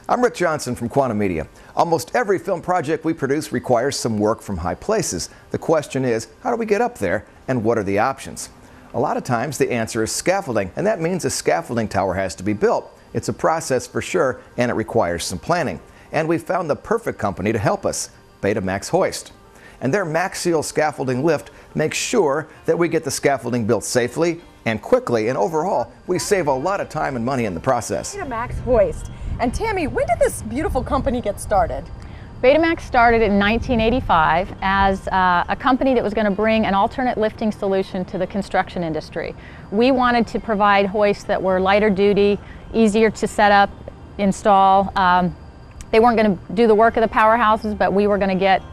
I'm Rick Johnson from Quantum Media. Almost every film project we produce requires some work from high places. The question is, how do we get up there, and what are the options? A lot of times the answer is scaffolding, and that means a scaffolding tower has to be built. It's a process for sure, and it requires some planning. And we found the perfect company to help us, Betamax Hoist. And their Maxial scaffolding lift makes sure that we get the scaffolding built safely and quickly, and overall, we save a lot of time and money in the process. Betamax Hoist. And Tammy, when did this beautiful company get started? Betamax started in 1985 as a company that was going to bring an alternate lifting solution to the construction industry. We wanted to provide hoists that were lighter duty, easier to set up, install. They weren't going to do the work of the powerhouses, but we were going to get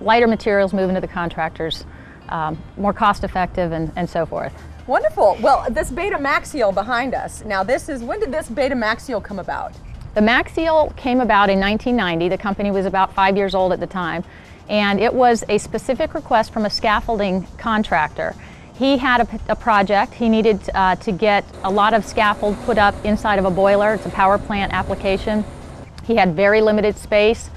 lighter materials moving to the contractors, more cost effective and so forth. Wonderful. Well, this Betamaxial behind us, now when did this Betamaxial come about? The Maxial came about in 1990. The company was about 5 years old at the time, and it was a specific request from a scaffolding contractor. He had a project. He needed to get a lot of scaffold put up inside of a boiler. It's a power plant application. He had very limited space.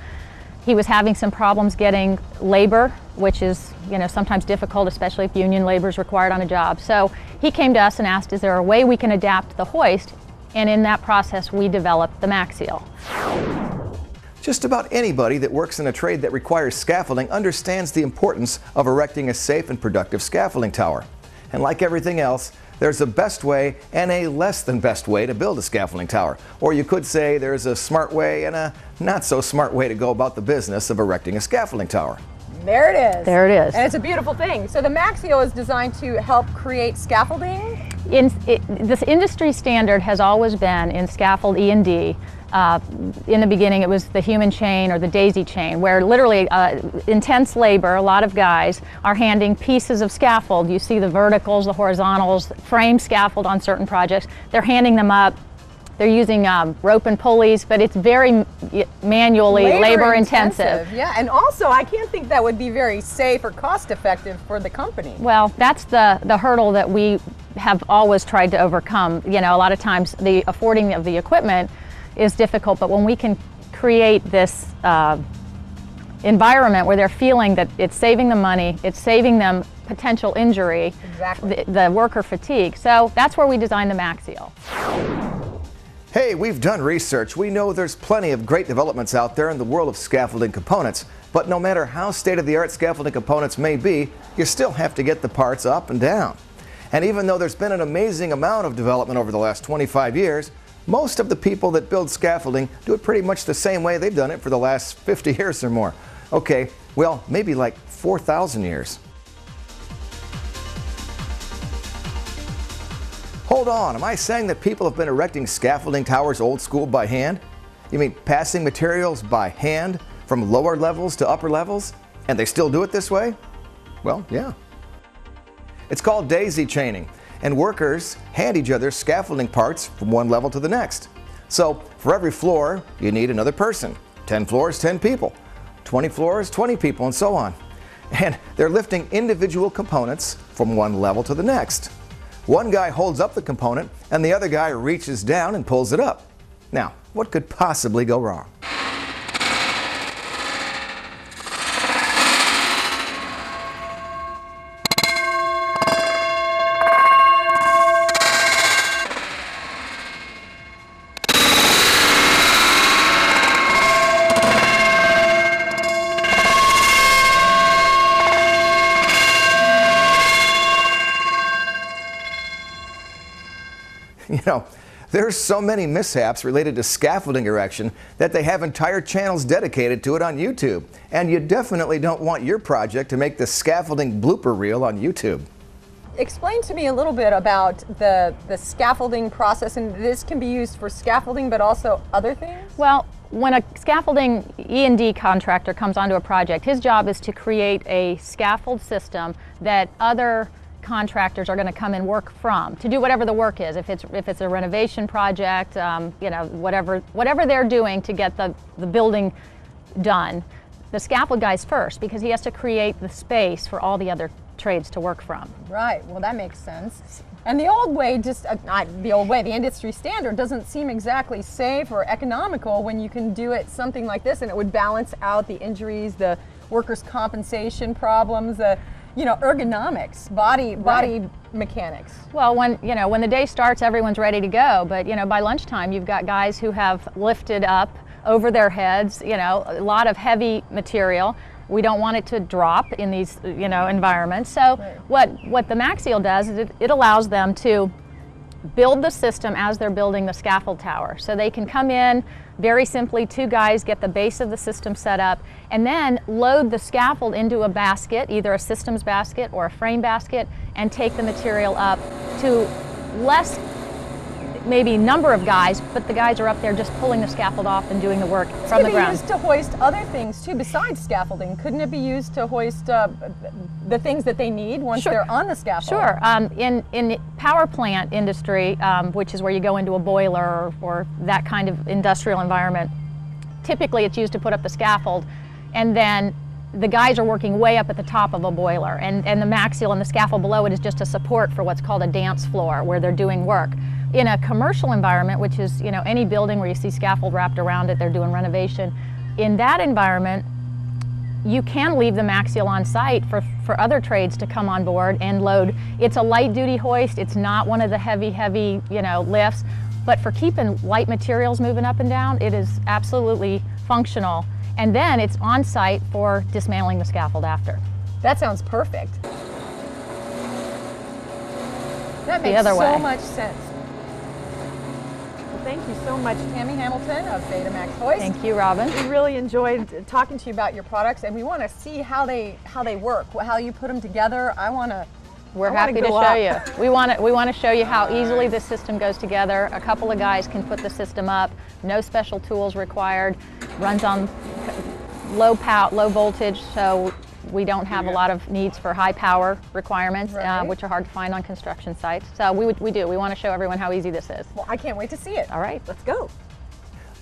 He was having some problems getting labor, which is, sometimes difficult, especially if union labor is required on a job. So he came to us and asked, is there a way we can adapt the hoist? And in that process, we developed the Maxial. Just about anybody that works in a trade that requires scaffolding understands the importance of erecting a safe and productive scaffolding tower. And like everything else, there's a best way and a less than best way to build a scaffolding tower. Or you could say there's a smart way and a not so smart way to go about the business of erecting a scaffolding tower. There it is. There it is. And it's a beautiful thing. So the Maxial is designed to help create scaffolding? This industry standard has always been in scaffold E&D. In the beginning it was the human chain or the daisy chain, where literally intense labor, a lot of guys are handing pieces of scaffold. You see the verticals, the horizontals, frame scaffold on certain projects. They're handing them up. They're using rope and pulleys, but it's very manually labor intensive. Yeah, and also I can't think that would be very safe or cost effective for the company. Well, that's the hurdle that we have always tried to overcome. A lot of times the affording of the equipment is difficult, but when we can create this environment where they're feeling that it's saving them money, it's saving them potential injury, exactly. the worker fatigue. So that's where we designed the Maxial. Hey, we've done research. We know there's plenty of great developments out there in the world of scaffolding components. But no matter how state-of-the-art scaffolding components may be, you still have to get the parts up and down. And even though there's been an amazing amount of development over the last 25 years, most of the people that build scaffolding do it pretty much the same way they've done it for the last 50 years or more. Okay, well, maybe like 4,000 years. Hold on, am I saying that people have been erecting scaffolding towers old school by hand? You mean passing materials by hand from lower levels to upper levels? And they still do it this way? Well, yeah. It's called daisy chaining, and workers hand each other scaffolding parts from one level to the next. So for every floor, you need another person. 10 floors, 10 people. 20 floors, 20 people, and so on. And they're lifting individual components from one level to the next. One guy holds up the component, and the other guy reaches down and pulls it up. Now, what could possibly go wrong? There's so many mishaps related to scaffolding erection that they have entire channels dedicated to it on YouTube. And you definitely don't want your project to make the scaffolding blooper reel on YouTube. Explain to me a little bit about the scaffolding process, and this can be used for scaffolding but also other things? Well, when a scaffolding E&D contractor comes onto a project, his job is to create a scaffold system that other contractors are going to come and work from to do whatever the work is. If it's a renovation project, whatever they're doing to get the building done, the scaffold guy's first, because he has to create the space for all the other trades to work from. Right, well that makes sense. And the old way, the industry standard doesn't seem exactly safe or economical when you can do it something like this, and it would balance out the injuries, the workers' compensation problems, the ergonomics, body mechanics. Well, when the day starts, everyone's ready to go, but by lunchtime you've got guys who have lifted up over their heads, a lot of heavy material. We don't want it to drop in these, environments. So what the Maxial does is it allows them to build the system as they're building the scaffold tower. So they can come in very simply, 2 guys get the base of the system set up, and then load the scaffold into a basket, either a systems basket or a frame basket, and take the material up to less maybe number of guys, but the guys are up there just pulling the scaffold off and doing the work from the ground. It could be used to hoist other things too besides scaffolding. Couldn't it be used to hoist the things that they need once they're on the scaffold? Sure. In power plant industry, which is where you go into a boiler or that kind of industrial environment, typically it's used to put up the scaffold, and then the guys are working way up at the top of a boiler, and the Maxial and the scaffold below it is just a support for what's called a dance floor where they're doing work. In a commercial environment, which is any building where you see scaffold wrapped around it, they're doing renovation. In that environment, you can leave the Maxial on site for other trades to come on board and load. It's a light duty hoist. It's not one of the heavy lifts, but for keeping light materials moving up and down, it is absolutely functional. And then it's on site for dismantling the scaffold after. That sounds perfect. That makes so much sense. Thank you so much, Tammy Hamilton of Betamax Hoist. Thank you, Robin. We really enjoyed talking to you about your products, and we want to see how they work, how you put them together. We're happy to show you. We want to show you how easily this system goes together. A couple of guys can put the system up. No special tools required. Runs on low voltage, so we don't have a lot of needs for high power requirements, which are hard to find on construction sites. So we want to show everyone how easy this is. Well, I can't wait to see it. All right, let's go.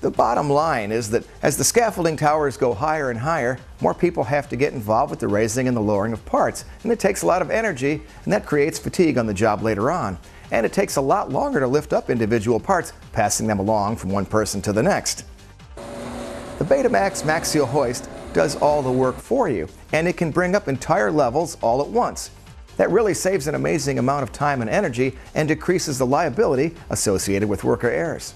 The bottom line is that as the scaffolding towers go higher and higher, more people have to get involved with the raising and the lowering of parts. And it takes a lot of energy, and that creates fatigue on the job later on. And it takes a lot longer to lift up individual parts, passing them along from one person to the next. The Betamax Maxial Hoist does all the work for you, and it can bring up entire levels all at once. That really saves an amazing amount of time and energy and decreases the liability associated with worker errors.